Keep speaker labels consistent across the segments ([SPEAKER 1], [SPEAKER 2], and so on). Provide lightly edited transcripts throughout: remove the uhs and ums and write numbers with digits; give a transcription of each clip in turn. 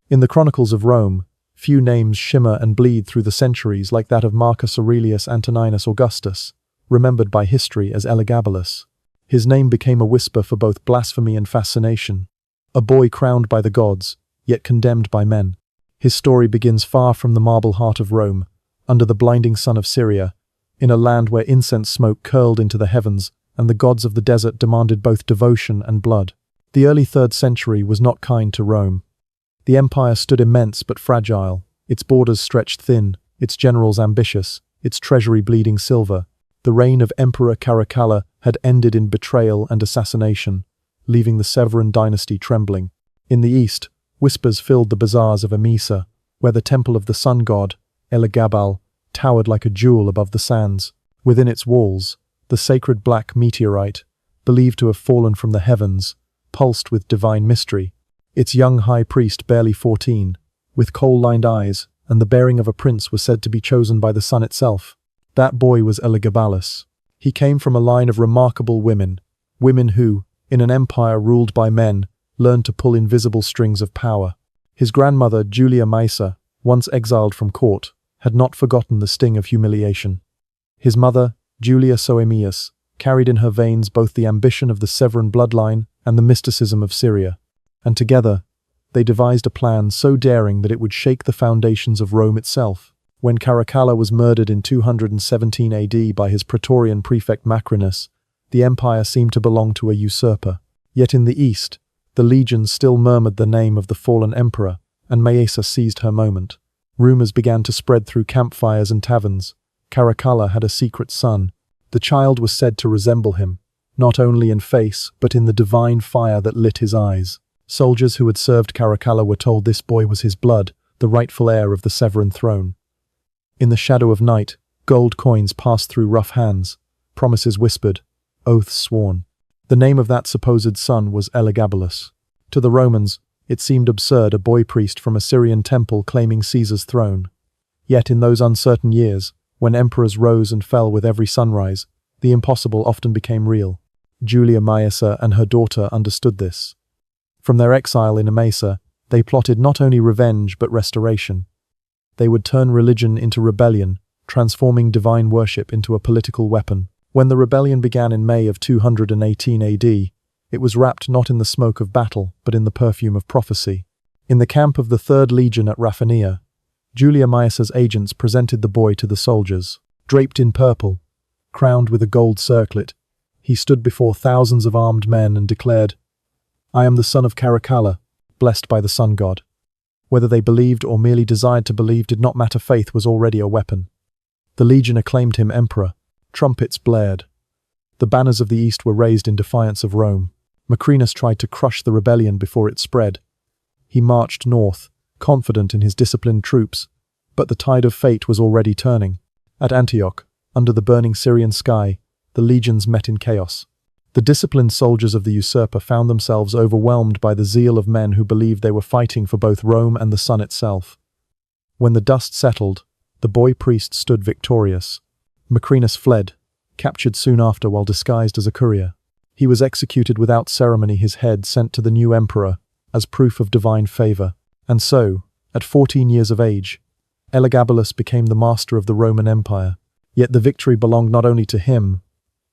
[SPEAKER 1] In the chronicles of Rome, few names shimmer and bleed through the centuries like that of Marcus Aurelius Antoninus Augustus, remembered by history as Elagabalus. His name became a whisper for both blasphemy and fascination. A boy crowned by the gods, yet condemned by men. His story begins far from the marble heart of Rome, under the blinding sun of Syria, in a land where incense smoke curled into the heavens and the gods of the desert demanded both devotion and blood. The early 3rd century was not kind to Rome. The empire stood immense but fragile, its borders stretched thin, its generals ambitious, its treasury bleeding silver. The reign of Emperor Caracalla had ended in betrayal and assassination, leaving the Severan dynasty trembling. In the east, whispers filled the bazaars of Maesa, where the temple of the sun god, Elagabalus, towered like a jewel above the sands. Within its walls, the sacred black meteorite, believed to have fallen from the heavens, pulsed with divine mystery. Its young high priest, barely 14, with coal-lined eyes, and the bearing of a prince, was said to be chosen by the sun itself. That boy was Elagabalus. He came from a line of remarkable women who, in an empire ruled by men, learned to pull invisible strings of power. His grandmother, Julia Maesa, once exiled from court, had not forgotten the sting of humiliation. His mother, Julia Soaemias, carried in her veins both the ambition of the Severan bloodline and the mysticism of Syria. And together, they devised a plan so daring that it would shake the foundations of Rome itself. When Caracalla was murdered in 217 AD by his Praetorian prefect Macrinus, the empire seemed to belong to a usurper. Yet in the east, the legions still murmured the name of the fallen emperor, and Maesa seized her moment. Rumors began to spread through campfires and taverns. Caracalla had a secret son. The child was said to resemble him, not only in face, but in the divine fire that lit his eyes. Soldiers who had served Caracalla were told this boy was his blood, the rightful heir of the Severan throne. In the shadow of night, gold coins passed through rough hands, promises whispered, oaths sworn. The name of that supposed son was Elagabalus. To the Romans, it seemed absurd, a boy priest from a Syrian temple claiming Caesar's throne. Yet in those uncertain years, when emperors rose and fell with every sunrise, the impossible often became real. Julia Maesa and her daughter understood this. From their exile in Maesa, they plotted not only revenge but restoration. They would turn religion into rebellion, transforming divine worship into a political weapon. When the rebellion began in May of 218 AD, it was wrapped not in the smoke of battle, but in the perfume of prophecy. In the camp of the 3rd Legion at Raphania, Julia Maesa's agents presented the boy to the soldiers. Draped in purple, crowned with a gold circlet, he stood before thousands of armed men and declared, "I am the son of Caracalla, blessed by the sun god." Whether they believed or merely desired to believe did not matter. Faith was already a weapon. The legion acclaimed him emperor. Trumpets blared. The banners of the east were raised in defiance of Rome. Macrinus tried to crush the rebellion before it spread. He marched north, confident in his disciplined troops, but the tide of fate was already turning. At Antioch, under the burning Syrian sky, the legions met in chaos. The disciplined soldiers of the usurper found themselves overwhelmed by the zeal of men who believed they were fighting for both Rome and the sun itself. When the dust settled, the boy priest stood victorious. Macrinus fled, captured soon after while disguised as a courier. He was executed without ceremony, his head sent to the new emperor as proof of divine favor. And so, at 14 years of age, Elagabalus became the master of the Roman Empire. Yet the victory belonged not only to him,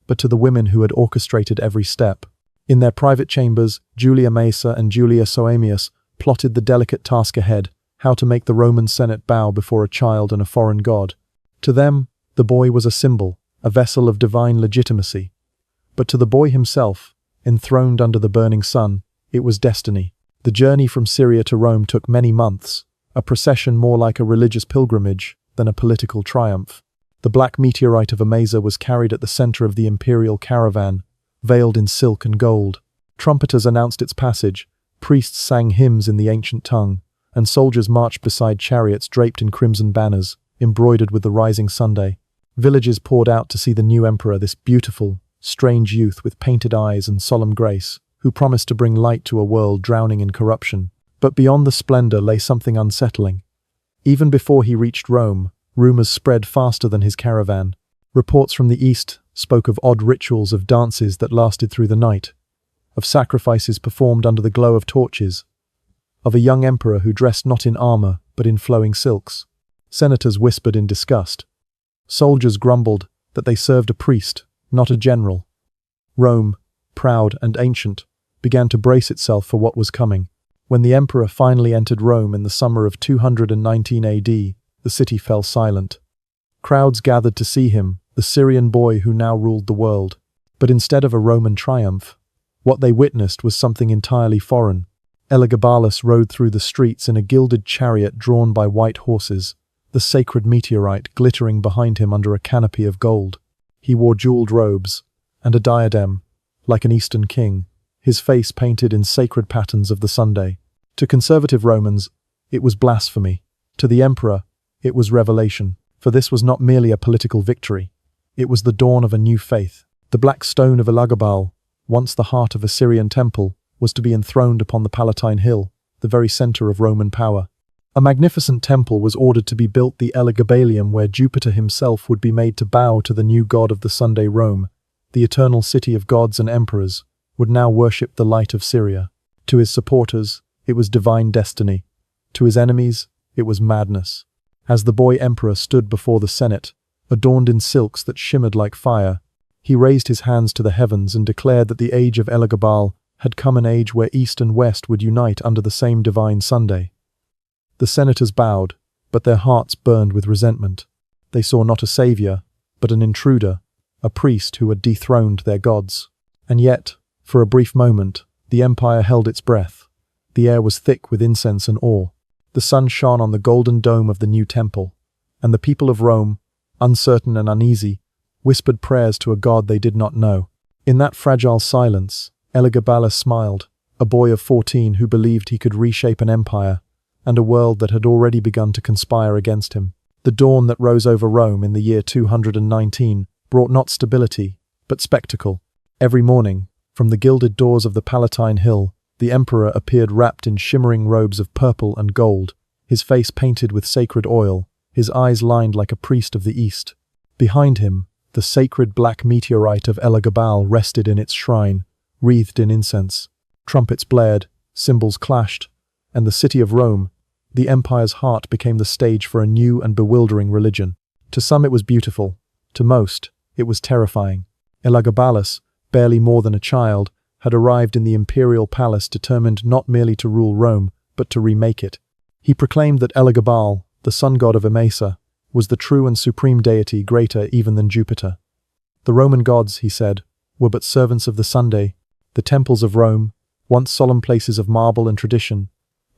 [SPEAKER 1] but to the women who had orchestrated every step. In their private chambers, Julia Maesa and Julia Soaemias plotted the delicate task ahead, how to make the Roman Senate bow before a child and a foreign god. To them, the boy was a symbol, a vessel of divine legitimacy. But to the boy himself, enthroned under the burning sun, it was destiny. The journey from Syria to Rome took many months, a procession more like a religious pilgrimage than a political triumph. The black meteorite of Maesa was carried at the center of the imperial caravan, veiled in silk and gold. Trumpeters announced its passage, priests sang hymns in the ancient tongue, and soldiers marched beside chariots draped in crimson banners, embroidered with the rising Sunday. Villagers poured out to see the new emperor, this beautiful, strange youth with painted eyes and solemn grace, who promised to bring light to a world drowning in corruption. But beyond the splendor lay something unsettling. Even before he reached Rome, rumors spread faster than his caravan. Reports from the east spoke of odd rituals, of dances that lasted through the night, of sacrifices performed under the glow of torches, of a young emperor who dressed not in armor, but in flowing silks. Senators whispered in disgust. Soldiers grumbled that they served a priest, not a general. Rome, proud and ancient, began to brace itself for what was coming. When the emperor finally entered Rome in the summer of 219 AD, the city fell silent. Crowds gathered to see him, the Syrian boy who now ruled the world. But instead of a Roman triumph, what they witnessed was something entirely foreign. Elagabalus rode through the streets in a gilded chariot drawn by white horses, the sacred meteorite glittering behind him under a canopy of gold. He wore jeweled robes and a diadem, like an Eastern king, his face painted in sacred patterns of the Sunday. To conservative Romans, it was blasphemy. To the emperor, it was revelation, for this was not merely a political victory. It was the dawn of a new faith. The black stone of Elagabalus, once the heart of a Syrian temple, was to be enthroned upon the Palatine Hill, the very center of Roman power. A magnificent temple was ordered to be built, the Elagabalus, where Jupiter himself would be made to bow to the new god of the Sunday. Rome, the eternal city of gods and emperors, would now worship the light of Syria. To his supporters, it was divine destiny. To his enemies, it was madness. As the boy emperor stood before the Senate, adorned in silks that shimmered like fire, he raised his hands to the heavens and declared that the age of Elagabalus had come, an age where East and West would unite under the same divine Sunday. The senators bowed, but their hearts burned with resentment. They saw not a savior, but an intruder, a priest who had dethroned their gods. And yet, for a brief moment, the empire held its breath. The air was thick with incense and awe. The sun shone on the golden dome of the new temple, and the people of Rome, uncertain and uneasy, whispered prayers to a god they did not know. In that fragile silence, Elagabalus smiled, a boy of 14 who believed he could reshape an empire and a world that had already begun to conspire against him. The dawn that rose over Rome in the year 219 brought not stability, but spectacle. Every morning, from the gilded doors of the Palatine Hill, the emperor appeared wrapped in shimmering robes of purple and gold, his face painted with sacred oil, his eyes lined like a priest of the East. Behind him, the sacred black meteorite of Elagabalus rested in its shrine, wreathed in incense. Trumpets blared, cymbals clashed, and the city of Rome, the empire's heart, became the stage for a new and bewildering religion. To some it was beautiful, to most it was terrifying. Elagabalus, barely more than a child, had arrived in the imperial palace determined not merely to rule Rome, but to remake it. He proclaimed that Elagabalus, the sun god of Maesa, was the true and supreme deity, greater even than Jupiter. The Roman gods, he said, were but servants of the Sunday. The temples of Rome, once solemn places of marble and tradition,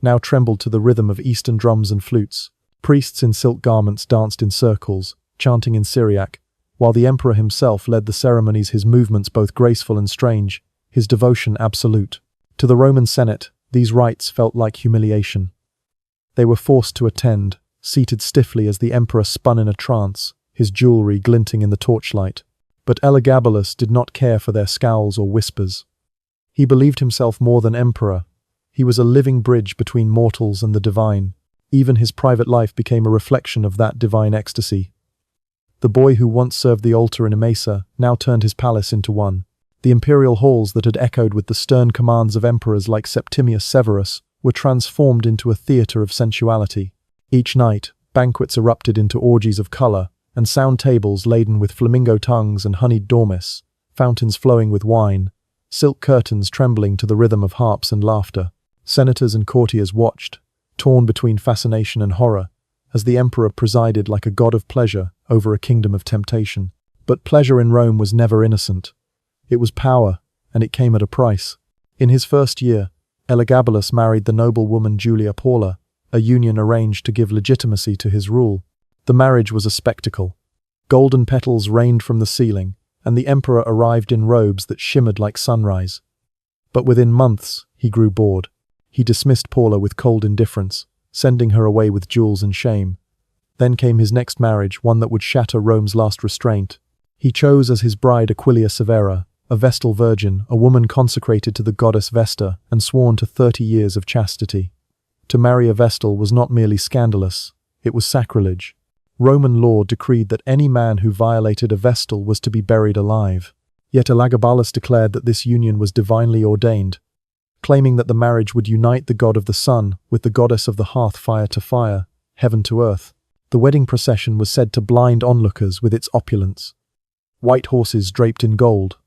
[SPEAKER 1] now trembled to the rhythm of Eastern drums and flutes. Priests in silk garments danced in circles, chanting in Syriac, while the emperor himself led the ceremonies, his movements both graceful and strange, his devotion absolute. To the Roman Senate, these rites felt like humiliation. They were forced to attend, seated stiffly as the emperor spun in a trance, his jewelry glinting in the torchlight. But Elagabalus did not care for their scowls or whispers. He believed himself more than emperor. He was a living bridge between mortals and the divine. Even his private life became a reflection of that divine ecstasy. The boy who once served the altar in Maesa now turned his palace into one. The imperial halls that had echoed with the stern commands of emperors like Septimius Severus were transformed into a theater of sensuality. Each night, banquets erupted into orgies of color, and sound tables laden with flamingo tongues and honeyed dormice, fountains flowing with wine, silk curtains trembling to the rhythm of harps and laughter. Senators and courtiers watched, torn between fascination and horror, as the emperor presided like a god of pleasure over a kingdom of temptation. But pleasure in Rome was never innocent. It was power, and it came at a price. In his first year, Elagabalus married the noble woman Julia Paula, a union arranged to give legitimacy to his rule. The marriage was a spectacle. Golden petals rained from the ceiling, and the emperor arrived in robes that shimmered like sunrise. But within months, he grew bored. He dismissed Paula with cold indifference, sending her away with jewels and shame. Then came his next marriage, one that would shatter Rome's last restraint. He chose as his bride Aquilia Severa, a Vestal virgin, a woman consecrated to the goddess Vesta and sworn to 30 years of chastity. To marry a Vestal was not merely scandalous, it was sacrilege. Roman law decreed that any man who violated a Vestal was to be buried alive. Yet Elagabalus declared that this union was divinely ordained. claiming that the marriage would unite the god of the sun with the goddess of the hearth, fire to fire, heaven to earth. The wedding procession was said to blind onlookers with its opulence. White horses draped in gold,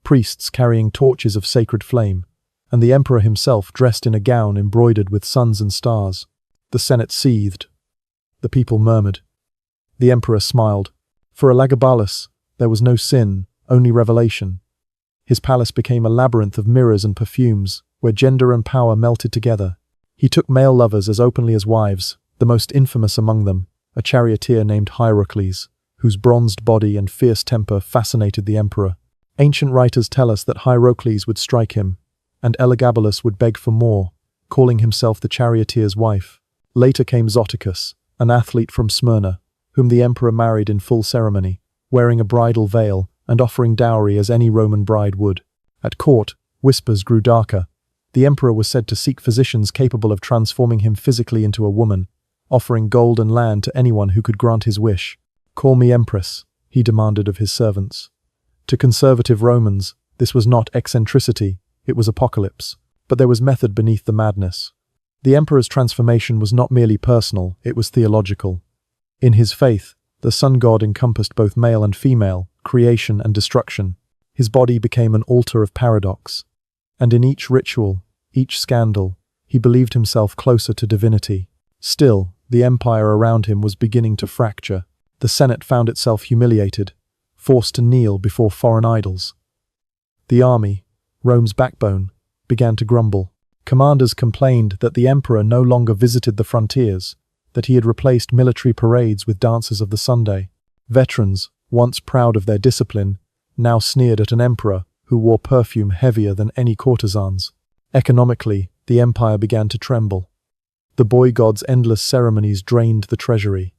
[SPEAKER 1] priests carrying torches of sacred flame, and the emperor himself dressed in a gown embroidered with suns and stars. The Senate seethed. The people murmured. The emperor smiled. For Elagabalus, there was no sin, only revelation. His palace became a labyrinth of mirrors and perfumes, where gender and power melted together. He took male lovers as openly as wives, the most infamous among them, a charioteer named Hierocles, whose bronzed body and fierce temper fascinated the emperor. Ancient writers tell us that Hierocles would strike him, and Elagabalus would beg for more, calling himself the charioteer's wife. Later came Zoticus, an athlete from Smyrna, whom the emperor married in full ceremony, wearing a bridal veil and offering dowry as any Roman bride would. At court, whispers grew darker. The emperor was said to seek physicians capable of transforming him physically into a woman, offering gold and land to anyone who could grant his wish. "Call me empress," he demanded of his servants. To conservative Romans, this was not eccentricity, it was apocalypse. But there was method beneath the madness. The emperor's transformation was not merely personal, it was theological. In his faith, the sun god encompassed both male and female, creation and destruction. His body became an altar of paradox. And in each ritual, each scandal, he believed himself closer to divinity. Still, the empire around him was beginning to fracture. The Senate found itself humiliated, forced to kneel before foreign idols. The army, Rome's backbone, began to grumble. Commanders complained that the emperor no longer visited the frontiers, that he had replaced military parades with dances of the Sunday. Veterans, once proud of their discipline, now sneered at an emperor who wore perfume heavier than any courtesans. Economically, the empire began to tremble. The boy god's endless ceremonies drained the treasury.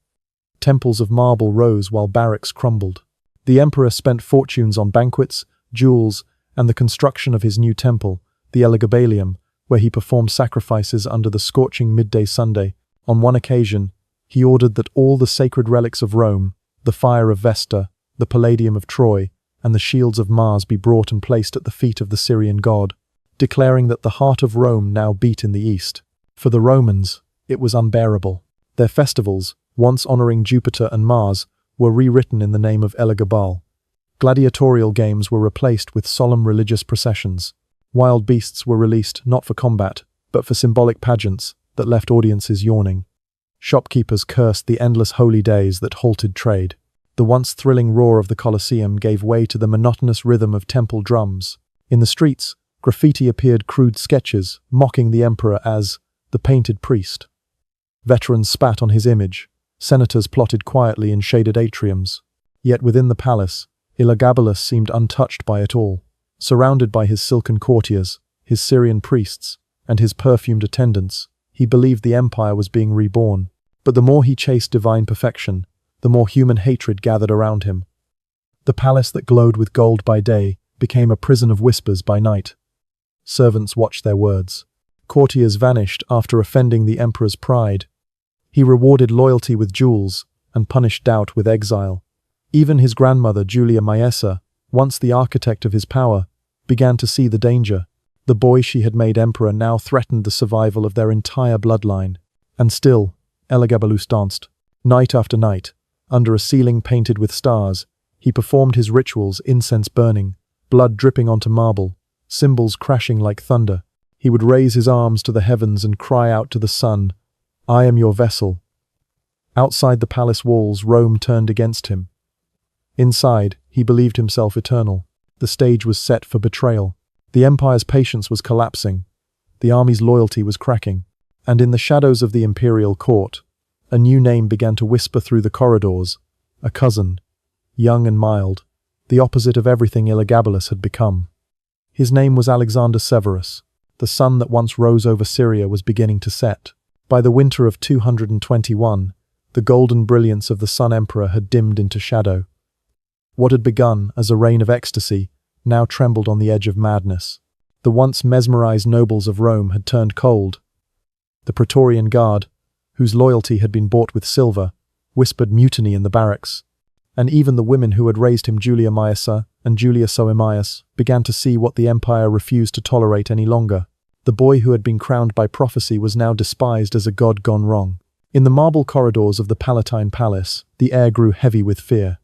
[SPEAKER 1] Temples of marble rose while barracks crumbled. The emperor spent fortunes on banquets, jewels, and the construction of his new temple, the Elagabalus, where he performed sacrifices under the scorching midday Sunday. On one occasion, he ordered that all the sacred relics of Rome, the fire of Vesta, the Palladium of Troy, and the shields of Mars be brought and placed at the feet of the Syrian god, declaring that the heart of Rome now beat in the east. For the Romans, it was unbearable. Their festivals, once honoring Jupiter and Mars, were rewritten in the name of Elagabalus. Gladiatorial games were replaced with solemn religious processions. Wild beasts were released not for combat, but for symbolic pageants that left audiences yawning. Shopkeepers cursed the endless holy days that halted trade. The once thrilling roar of the Colosseum gave way to the monotonous rhythm of temple drums. In the streets, graffiti appeared crude sketches, mocking the emperor as the painted priest. Veterans spat on his image. Senators plotted quietly in shaded atriums. Yet within the palace, Elagabalus seemed untouched by it all. Surrounded by his silken courtiers, his Syrian priests, and his perfumed attendants, he believed the empire was being reborn. But the more he chased divine perfection, the more human hatred gathered around him. The palace that glowed with gold by day became a prison of whispers by night. Servants watched their words. Courtiers vanished after offending the emperor's pride. He rewarded loyalty with jewels and punished doubt with exile. Even his grandmother, Julia Maesa, once the architect of his power, began to see the danger. The boy she had made emperor now threatened the survival of their entire bloodline. And still, Elagabalus danced. Night after night, under a ceiling painted with stars, he performed his rituals, incense burning, blood dripping onto marble, cymbals crashing like thunder. He would raise his arms to the heavens and cry out to the sun, "I am your vessel." Outside the palace walls, Rome turned against him. Inside, he believed himself eternal. The stage was set for betrayal. The empire's patience was collapsing. The army's loyalty was cracking. And in the shadows of the imperial court, a new name began to whisper through the corridors. A cousin, young and mild, the opposite of everything Elagabalus had become. His name was Alexander Severus. The sun that once rose over Syria was beginning to set. By the winter of 221, the golden brilliance of the Sun Emperor had dimmed into shadow. What had begun as a reign of ecstasy now trembled on the edge of madness. The once mesmerized nobles of Rome had turned cold. The Praetorian Guard, whose loyalty had been bought with silver, whispered mutiny in the barracks. And even the women who had raised him, Julia Maesa and Julia Soemias, began to see what the empire refused to tolerate any longer. The The boy who had been crowned by prophecy was now despised as a god gone wrong. In the marble corridors of the Palatine Palace, the air grew heavy with fear.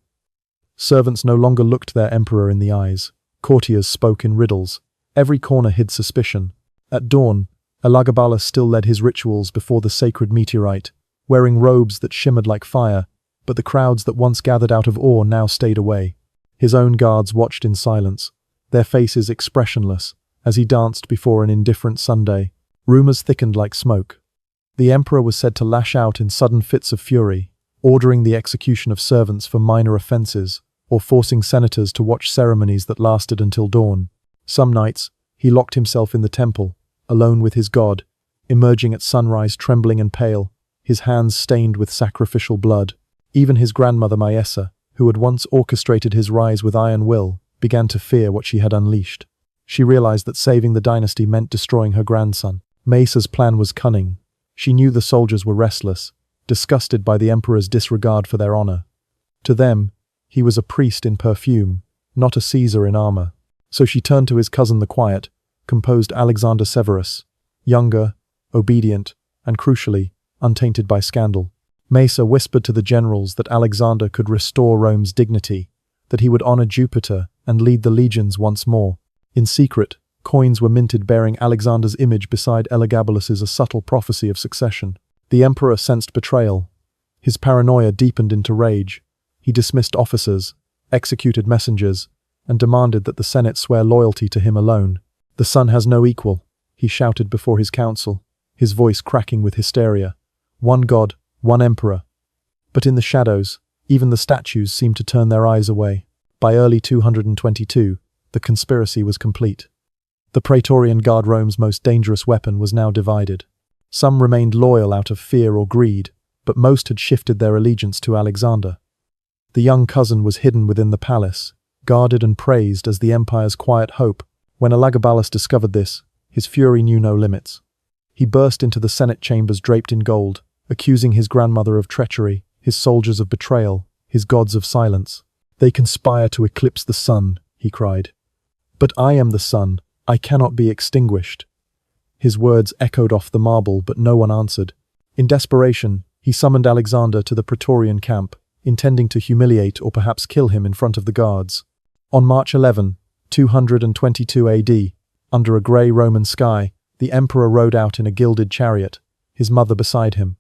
[SPEAKER 1] Servants no longer looked their emperor in the eyes. Courtiers spoke in riddles. Every corner hid suspicion. At dawn, Elagabalus still led his rituals before the sacred meteorite, wearing robes that shimmered like fire, but the crowds that once gathered out of awe now stayed away. His own guards watched in silence, their faces expressionless, as he danced before an indifferent Sunday. Rumors thickened like smoke. The emperor was said to lash out in sudden fits of fury, ordering the execution of servants for minor offenses, or forcing senators to watch ceremonies that lasted until dawn. Some nights, he locked himself in the temple, alone with his god, emerging at sunrise trembling and pale, his hands stained with sacrificial blood. Even his grandmother Maesa, who had once orchestrated his rise with iron will, began to fear what she had unleashed. She realized that saving the dynasty meant destroying her grandson. Maesa's plan was cunning. She knew the soldiers were restless, disgusted by the emperor's disregard for their honor. To them, he was a priest in perfume, not a Caesar in armor. So she turned to his cousin the quiet, composed Alexander Severus, younger, obedient, and crucially, untainted by scandal. Maesa whispered to the generals that Alexander could restore Rome's dignity, that he would honor Jupiter and lead the legions once more. In secret, coins were minted bearing Alexander's image beside Elagabalus's, a subtle prophecy of succession. The emperor sensed betrayal. His paranoia deepened into rage. He dismissed officers, executed messengers, and demanded that the Senate swear loyalty to him alone. "The son has no equal," he shouted before his council, his voice cracking with hysteria. "One god, one emperor." But in the shadows, even the statues seemed to turn their eyes away. By early 222, the conspiracy was complete. The Praetorian Guard, Rome's most dangerous weapon, was now divided. Some remained loyal out of fear or greed, but most had shifted their allegiance to Alexander. The young cousin was hidden within the palace, guarded and praised as the empire's quiet hope. When Elagabalus discovered this, his fury knew no limits. He burst into the Senate chambers draped in gold, accusing his grandmother of treachery, his soldiers of betrayal, his gods of silence. "They conspire to eclipse the sun," he cried. "But I am the sun, I cannot be extinguished." His words echoed off the marble, but no one answered. In desperation, he summoned Alexander to the Praetorian camp, intending to humiliate or perhaps kill him in front of the guards. On March 11, 222 AD, under a grey Roman sky, the emperor rode out in a gilded chariot, his mother beside him.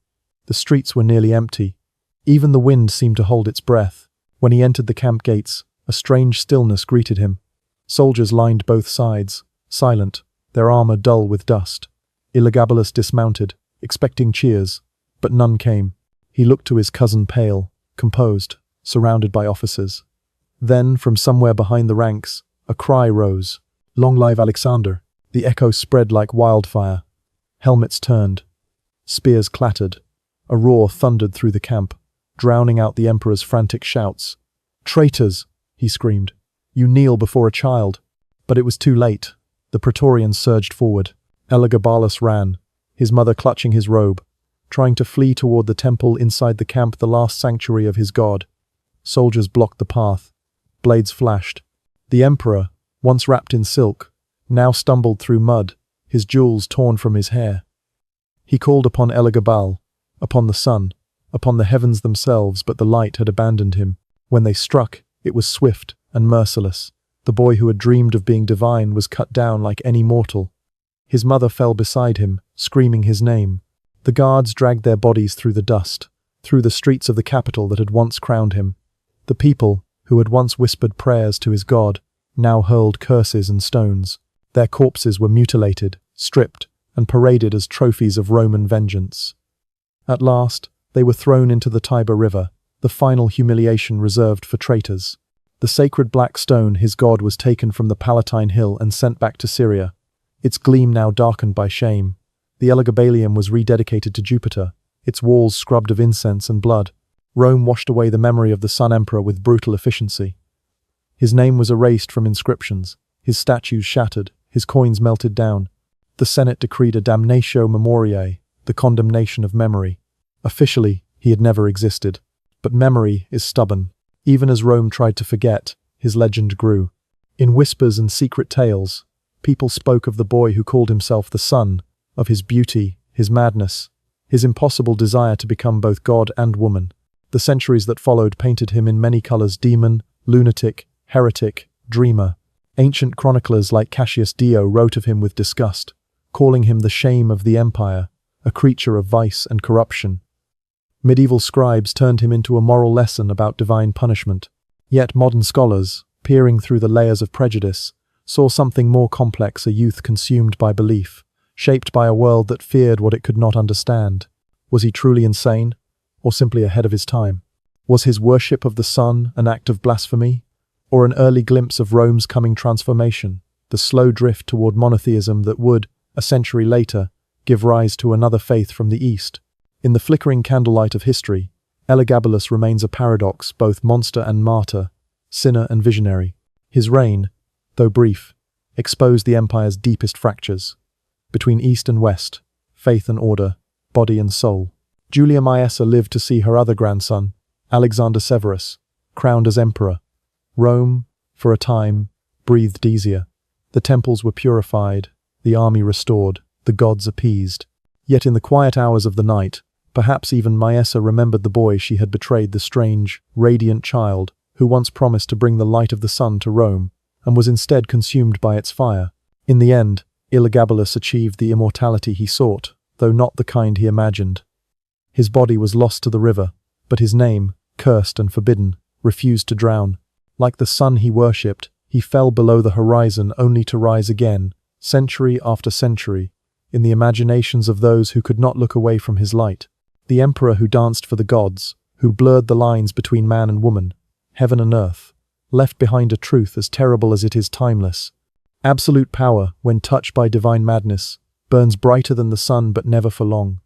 [SPEAKER 1] The streets were nearly empty. Even the wind seemed to hold its breath. When he entered the camp gates, a strange stillness greeted him. Soldiers lined both sides, silent, their armor dull with dust. Elagabalus dismounted, expecting cheers, but none came. He looked to his cousin, pale, composed, surrounded by officers. Then, from somewhere behind the ranks, a cry rose. "Long live Alexander!" The echo spread like wildfire. Helmets turned. Spears clattered. A roar thundered through the camp, drowning out the emperor's frantic shouts. "Traitors!" he screamed. "You kneel before a child." But it was too late. The Praetorians surged forward. Elagabalus ran, his mother clutching his robe, trying to flee toward the temple inside the camp, the last sanctuary of his god. Soldiers blocked the path. Blades flashed. The emperor, once wrapped in silk, now stumbled through mud, his jewels torn from his hair. He called upon Elagabal, upon the sun, upon the heavens themselves, but the light had abandoned him. When they struck, it was swift and merciless. The boy who had dreamed of being divine was cut down like any mortal. His mother fell beside him, screaming his name. The guards dragged their bodies through the dust, through the streets of the capital that had once crowned him. The people, who had once whispered prayers to his god, now hurled curses and stones. Their corpses were mutilated, stripped, and paraded as trophies of Roman vengeance. At last, they were thrown into the Tiber River, the final humiliation reserved for traitors. The sacred black stone, his god, was taken from the Palatine Hill and sent back to Syria, its gleam now darkened by shame. The Elagabalium was rededicated to Jupiter, its walls scrubbed of incense and blood. Rome washed away the memory of the Sun Emperor with brutal efficiency. His name was erased from inscriptions, his statues shattered, his coins melted down. The Senate decreed a damnatio memoriae, the condemnation of memory. Officially, he had never existed. But memory is stubborn. Even as Rome tried to forget, his legend grew. In whispers and secret tales, people spoke of the boy who called himself the Son, of his beauty, his madness, his impossible desire to become both God and woman. The centuries that followed painted him in many colors: demon, lunatic, heretic, dreamer. Ancient chroniclers like Cassius Dio wrote of him with disgust, calling him the shame of the empire, a creature of vice and corruption. Medieval scribes turned him into a moral lesson about divine punishment. Yet modern scholars, peering through the layers of prejudice, saw something more complex: a youth consumed by belief, shaped by a world that feared what it could not understand. Was he truly insane, or simply ahead of his time? Was his worship of the sun an act of blasphemy, or an early glimpse of Rome's coming transformation, the slow drift toward monotheism that would, a century later, give rise to another faith from the East? In the flickering candlelight of history, Elagabalus remains a paradox, both monster and martyr, sinner and visionary. His reign, though brief, exposed the empire's deepest fractures, between East and West, faith and order, body and soul. Julia Maesa lived to see her other grandson, Alexander Severus, crowned as emperor. Rome, for a time, breathed easier. The temples were purified, the army restored, the gods appeased. Yet in the quiet hours of the night, perhaps even Maesa remembered the boy she had betrayed, the strange, radiant child who once promised to bring the light of the sun to Rome, and was instead consumed by its fire. In the end, Elagabalus achieved the immortality he sought, though not the kind he imagined. His body was lost to the river, but his name, cursed and forbidden, refused to drown. Like the sun he worshipped, he fell below the horizon only to rise again, century after century, in the imaginations of those who could not look away from his light. The emperor who danced for the gods, who blurred the lines between man and woman, heaven and earth, left behind a truth as terrible as it is timeless. Absolute power, when touched by divine madness, burns brighter than the sun but never for long.